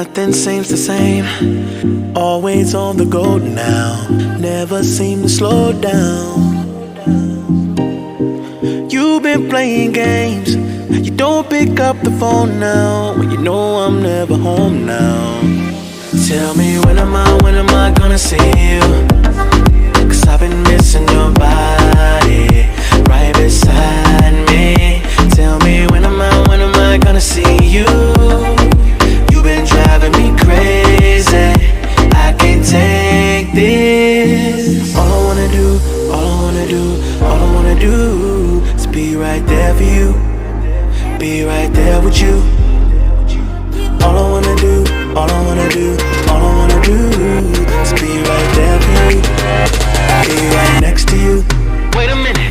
Nothing seems the same. Always on the go now. Never seem to slow down. You've been playing games. You don't pick up the phone now when you know I'm never home now. Tell me when am I gonna see you? 'Cause I've been missing your body right beside me. Tell me when am I gonna see you? You've been driving me crazy. I can't take this. All I wanna do is be right there for you. Be right there with you. All I wanna do is be right there for you. Be right next to you. Wait a minute.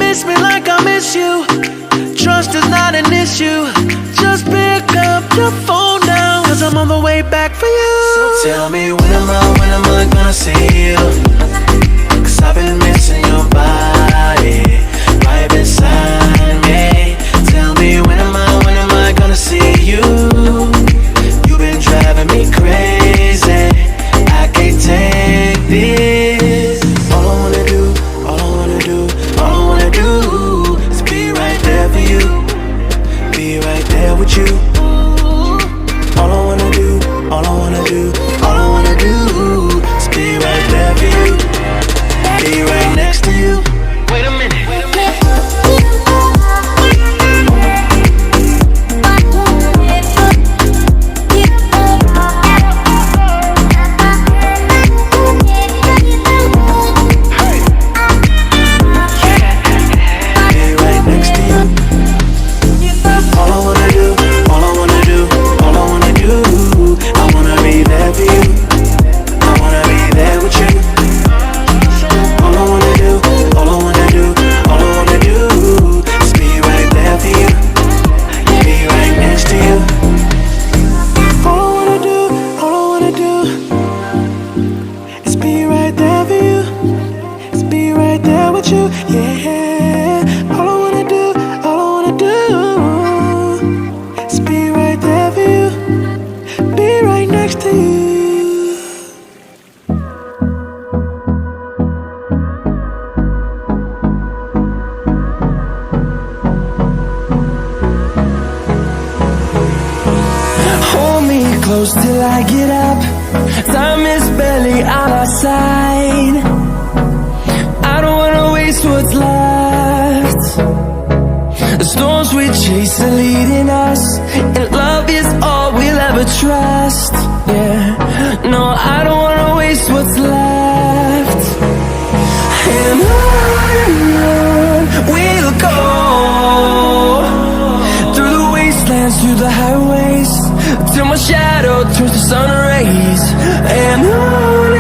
Miss me like I miss you. Trust is not an issue. Just pick up your phone now, 'cause I'm on the way back for you. So tell me when am I gonna see you? 'Cause I've been missing your body right beside me. Tell me when am I gonna see you? You've been driving me crazy. I can't take this. All I wanna do is be right there for you. Be right there with you. All I wanna do is be right there for you. Be right next to you. Wait a minute. Close till I get up. Time is barely on our side. I don't wanna waste what's left. The storms we chase are leading us, and love is all we'll ever trust. Yeah, no, I don't wanna waste what's left. And on we'll go, through the wastelands, through the highways, till my shadow turns to sun rays. And on